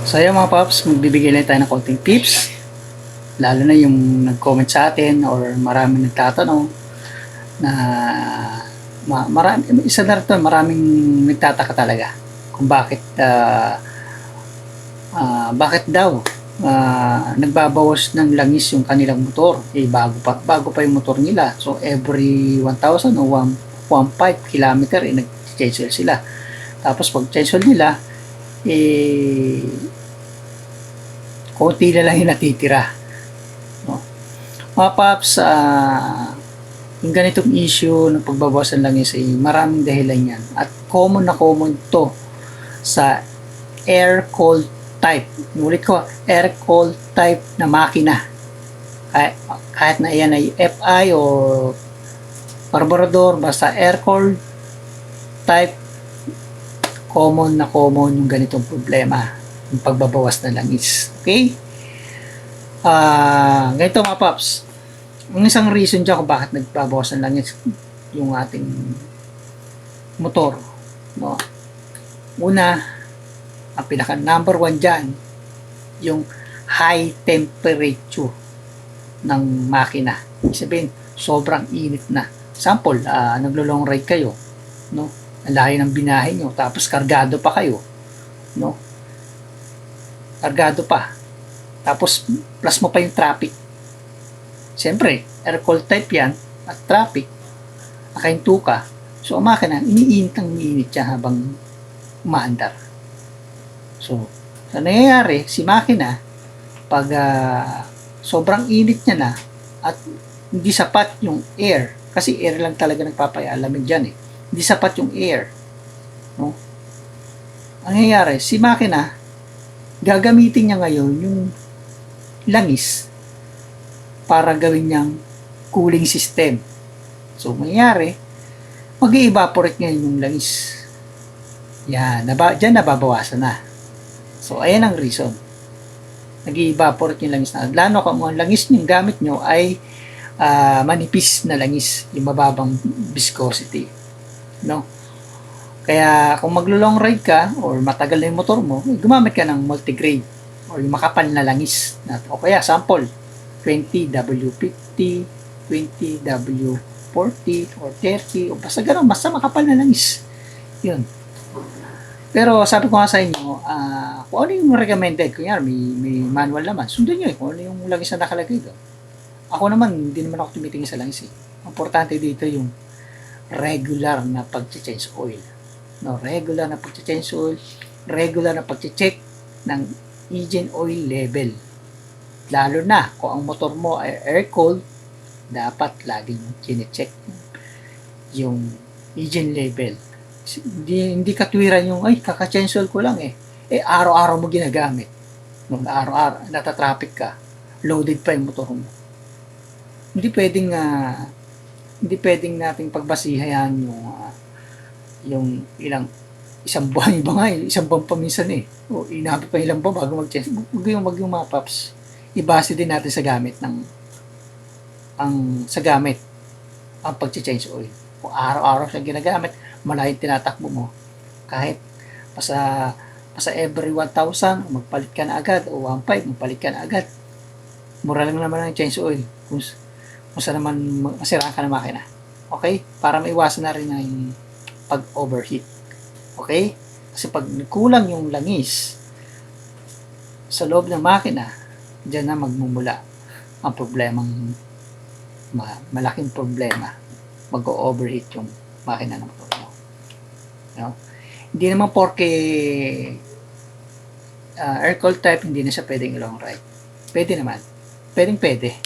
So ayun mga paps, magbibigay lang tayo ng konting tips. Lalo na yung nag-comment sa atin or maraming nagtatanong na marami, isa na rin, maraming nagtataka talaga kung bakit daw nagbabawas ng langis yung kanilang motor. Bago pa yung motor nila. So every 1,000 o 1.5 kilometer nag-change oil sila. Tapos pag change oil nila, konti na lang yung natitira. No? Mga paps, yung ganitong issue ng pagbabawasan lang is maraming dahilan yan. At common na common to sa air-cold type. Ulit ko, air-cold type na makina. Kahit na yan ay FI o carburetor, basta air-cold type, common na common yung ganitong problema. Yung pagbabawas na langis. Okay? Ganito mga paps. Ang isang reason dyan kung bakit nagbabawas ng langis yung ating motor. No? Una, ang pinaka number 1 dyan, yung high temperature ng makina. Ibig sabihin, sobrang init na. Example, naglo-long ride kayo. No? Ang layo ng binahe nyo, tapos kargado pa kayo. No? Kargado pa. Tapos, plus mo pa yung traffic. Siyempre, air-cold type yan, at traffic, nakahinto ka. So, ang makina, iniinit siya habang umaandar. So, sa nangyayari, si makina, pag sobrang init niya na, at hindi sapat yung air, kasi air lang talaga nagpapayalamig dyan eh. Hindi sapat yung air. No? Ang nangyayari, si makina, gagamitin niya ngayon yung langis para gawin niyang cooling system. So, mangyayari, mag-i-evaporate ngayon yung langis. Yan, dyan nababawasan na. So, ayan ang reason. Nag-i-evaporate yung langis na. Lalo kung ang langis yung gamit nyo ay manipis na langis, yung mababang viscosity. No? Kaya kung maglo-long ride ka or matagal na yung motor mo, gumamit ka ng multigrade or yung makapal na langis. O kaya sample, 20W50, 20W40 or 30 o basta gano'n, basta makapal na langis. Yun. Pero sabi ko nga sa inyo, kung ano yung recommended, kunyari may manual naman, sundan nyo kung ano yung langis na nakalagay doon. Ako naman, hindi naman ako tumitingin sa langis eh. Importante dito yung regular na pag-change oil. No, regular na pag-change oil, regular na pag-check ng engine oil level. Lalo na kung ang motor mo ay air-cold, dapat laging chine-check yung engine level. Hindi katwiran yung, kaka-change oil ko lang eh. Araw-araw mo ginagamit. Nung araw-araw, natatraffic ka, loaded pa yung motor mo. Hindi pwedeng nating pagbasihan yung isang buwan ba nga isang buwan pa minsan eh. O inabot pa ilang buwan bago mag-change. Huwag yung mga paps. Ibase din natin sa gamit ang pag-change oil. Kung araw-araw siya ginagamit, malayo tinatakbo mo. Kahit sa every 1,000, magpalit ka na agad o 1,500, magpalit ka na agad. Mura lang naman ang change oil kung saan naman masiraan ka na makina. Okay? Para maiwasan na rin yung pag-overheat. Okay? Kasi pag kulang yung langis sa loob ng makina, dyan na magmumula ang problemang malaking problema. Mag-overheat yung makina ng motor mo. No? Hindi naman porke air-cold type, hindi na siya pwedeng long ride. Pwede naman. Pwede.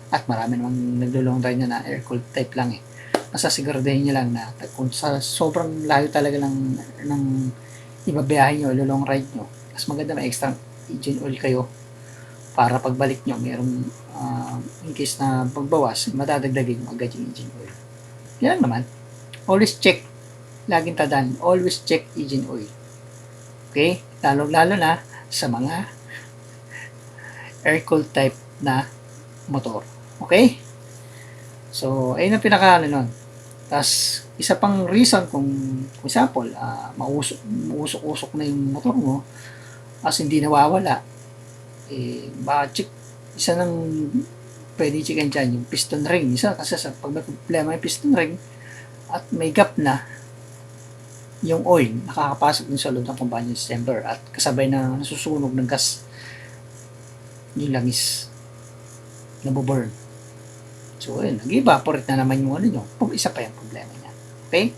At marami namang naglo-long ride na air-cold type lang eh. Masasiguraduhin nyo lang na kung sa sobrang layo talaga ng ibabiyahin nyo, long ride nyo, mas maganda may extra engine oil kayo para pagbalik nyo, mayroong in case na pagbawas, madadagdagin mo agad yung engine oil. Yan lang naman. Always check. Laging tandaan, always check engine oil. Okay? Lalo na sa mga air-cooled type na motor. Okay? So, ayun ang pinaka nun. Tapos, isa pang reason kung example, mausok-usok na yung motor mo, as hindi nawawala, check, isa ng pwede checkin dyan, yung piston ring. Isa kasi pag may problema yung piston ring at may gap na, yung oil nakakapasok din sa loob ng combustion chamber at kasabay na nasusunog ng gas yung langis nabuburn. So ayun, nag-evaporate na naman yung ano nyo. Isa pa yung problema niya. Okay?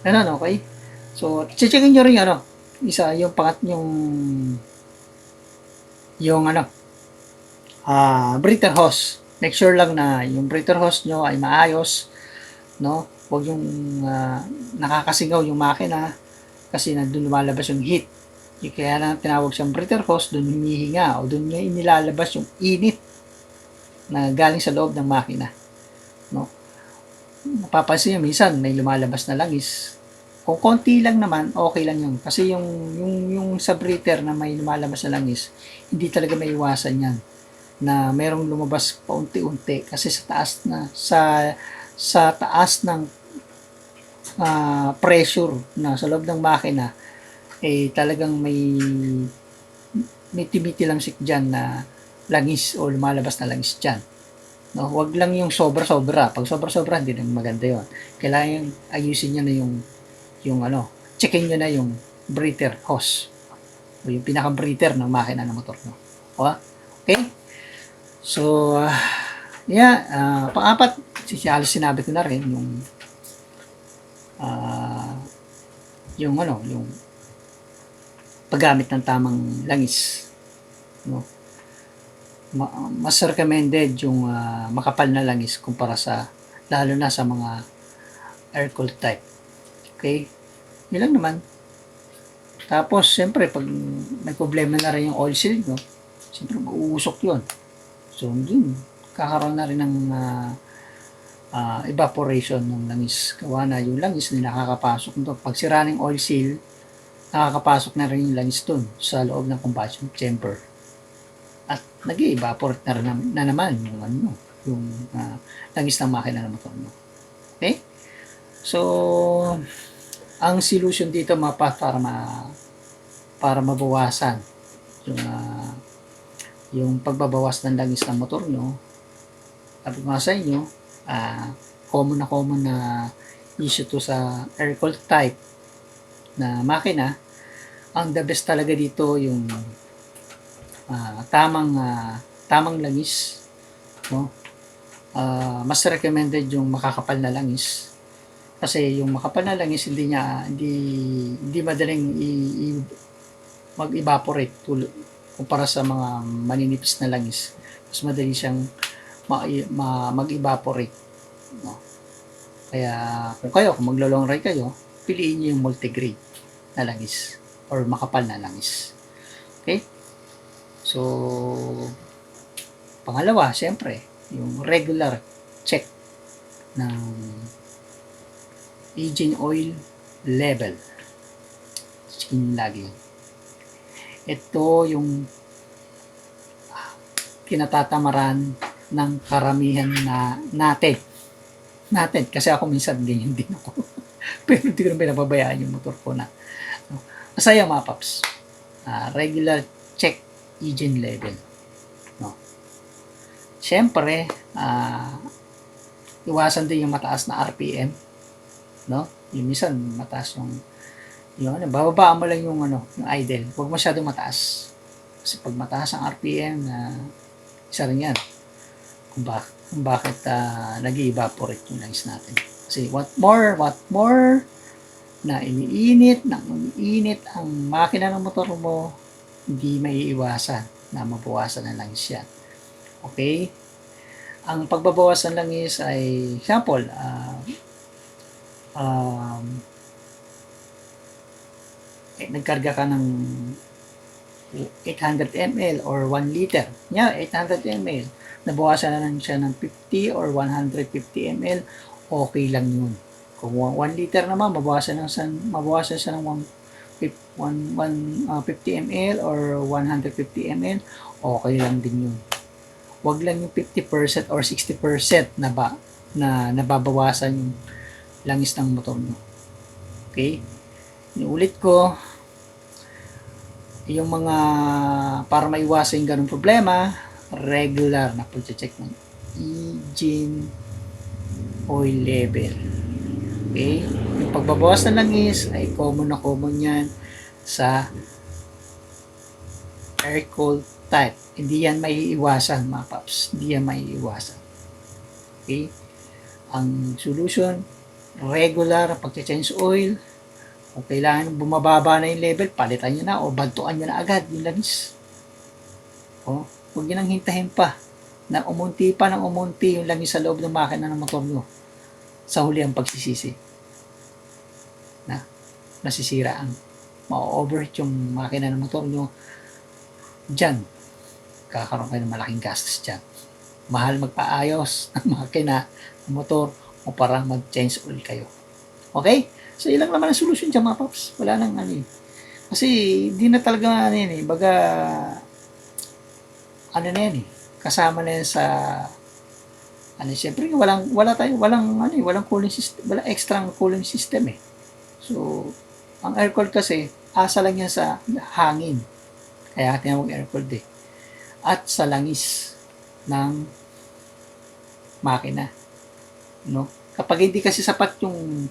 Ano, okay? So, checkin nyo rin isa yung yung breather hose. Make sure lang na yung breather hose nyo ay maayos, no? Huwag yung nakakasingaw yung makina kasi doon lumalabas yung heat. Kaya lang tinawag siyang breather hose, doon humihinga o doon niya inilalabas yung init na galing sa loob ng makina, no? Mapapansin niyo minsan may lumalabas na langis. Kung konti lang naman, okay lang yun. Kasi yung sa breather na may lumalabas na langis, hindi talaga may iwasan yan na merong lumabas paunti-unti kasi sa taas ng pressure na sa loob ng makina talagang may timitilamsik dyan na langis o lumalabas na langis dyan, no? Huwag lang yung sobra-sobra. Pag sobra-sobra hindi na maganda yon. Kailangan ayusin nyo na yung checkin nyo na yung breather hose o yung pinaka-breather ng makina ng motor mo. Okay? So, pang-apat, halos sinabi ko na rin yung paggamit ng tamang langis, no? Mas recommended yung makapal na langis kumpara sa lalo na sa mga air-cooled type. Okay? Yun lang naman. Tapos, siyempre, pag may problema na rin yung oil seal, no? Siyempre, mauusok yun. So, yun, kakaroon na rin ng evaporation ng langis. Gawa na yung langis na nakakapasok doon. Pag sira ng oil seal, nakakapasok na rin yung langis doon sa loob ng combustion chamber. At nag-evaporate na naman yung langis ng makina ng motor mo. Okay? So, ang solution dito para mabawasan yung pagbabawas ng langis ng motor nyo, sabi ko nga sa inyo, common na issue to sa air-cooled type na makina. Ang the best talaga dito yung tamang langis, no? Mas recommended yung makakapal na langis kasi yung makapal na langis hindi madaling mag-evaporate kumpara sa mga maninipis na langis. Mas madali siyang mag-evaporate, no? Kaya kung maglo-long ride kayo, piliin niyo yung multigrade na langis or makapal na langis. Okay? So, pangalawa, siyempre, yung regular check ng engine oil level. Checkin lagi. Ito yung kinatatamaran ng karamihan natin. Kasi ako minsan ganyan din ako. Pero hindi ko na pinapabayaan yung motor ko na. Masaya mga paps. Regular check engine level. No. Siyempre, iwasan din yung mataas na RPM. No? Yung minsan mataas yung bababaan mo lang yung idle. Huwag masyadong mataas. Kasi pag mataas ang RPM, isa rin yan. Kung bakit nag-evaporate yung langis natin. Kasi what more na iniinit ang makina ng motor mo, hindi may iwasan na mabawasan ng langis yan. Okay? Ang pagbabawas ng langis ay, example, nagkarga ka ng 800 ml or 1 liter. 800 ml. Nabawasan na lang siya ng 50 or 150 ml. Okay lang yun. Kung 1 liter naman, mabawasan siya ng 50 ml or 150 ml. Okay lang din yun. Huwag lang yung 50% or 60% na nababawasan yung langis ng motor mo. Okay? Inuulit ko, yung mga para maiwasan yung ganung problema, regular na pag-check ng engine oil level. Okay? Yung pagbabawas ng langis ay common na common yan sa air cooled type. Hindi yan maiiwasan, mga paps. Hindi yan maiiwasan. Okay? Ang solution, regular pag-change oil. Kung kailangan bumababa na yung level, palitan nyo na o bantuan nyo na agad yung langis. O, huwag nyo nang hintahin pa na umunti pa ng umunti yung langis sa loob ng makina ng motor nyo sa huli ang pagsisisi na nasisira ang ma-overheat yung makina ng motor nyo. Diyan, kakaroon kayo ng malaking gastos dyan. Mahal magpaayos ng makina ng motor o parang mag-change oil kayo. Okay? So, ilang naman ang solusyon dyan, mga paps. Wala nang ano eh. Kasi, di na talaga ano yan eh. Baga, ano na yan eh. Kasama na yan sa, ano, siyempre, walang cooling system, walang extra cooling system eh. So, ang air cooled kasi, asa lang yan sa hangin. Kaya tinawag air cooled eh. At sa langis ng makina. No? Kapag hindi kasi sapat yung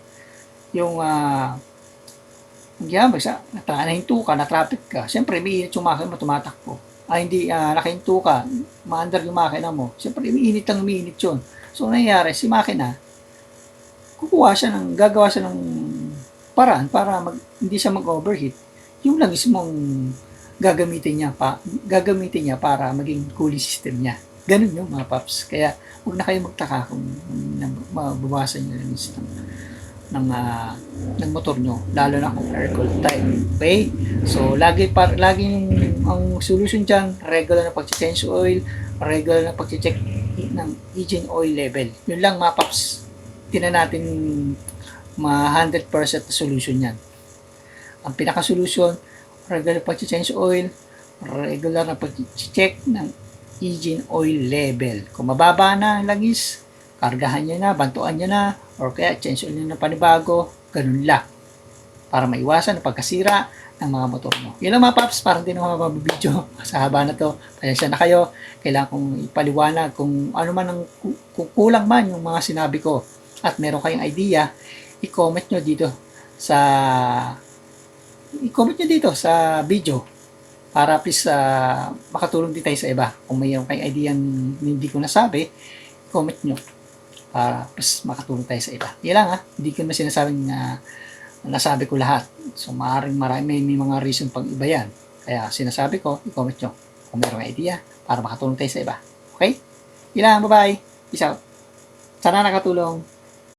nahinto ka, na-traffic ka, siyempre umiinit yung makina mo, tumatakbo. Hindi, nakahinto ka, maandar yung makina mo, siyempre umiinit yun. So, nangyayari, si makina, gagawa siya ng paraan para hindi siya mag-overheat. Yung langis mong gagamitin niya para maging cooling system niya. Ganun yung mga paps. Kaya, huwag na kayo magtaka kung mabawasan yung langis ng motor nyo, lalo na kung air cooled type. Okay? So, lagi ang solution dyan, regular na pag-change oil, regular na pag-check ng engine oil level. Yun lang, mga paps. Tinan natin 100% solution yan. Ang pinaka-solution, regular na pag-change oil, regular na pag-check ng engine oil level. Kung mababa na ang langis, kargahan nyo na, bantuan nyo na, or kaya change oil nyo na panibago, ganun lang. Para maiwasan ang pagkasira ng mga motor mo. Yun lang mga paps, parang din ako mabibidyo sa haba na to. Pasensya na kayo, kailangan kong ipaliwanag kung ano man ang kung kulang man yung mga sinabi ko at meron kayong idea, i-comment nyo dito sa video para please makatulong din tayo sa iba. Kung mayroon kayong idea hindi ko nasabi, comment nyo para mas makatulong tayo sa iba. Yan lang hindi ko na sinasabing nasabi ko lahat. So maaaring may mga reason pang iba yan. Kaya sinasabi ko, i-comment nyo kung mayroong idea para makatulong tayo sa iba. Okay? Yan lang, bye-bye. Peace out. Sana nakatulong.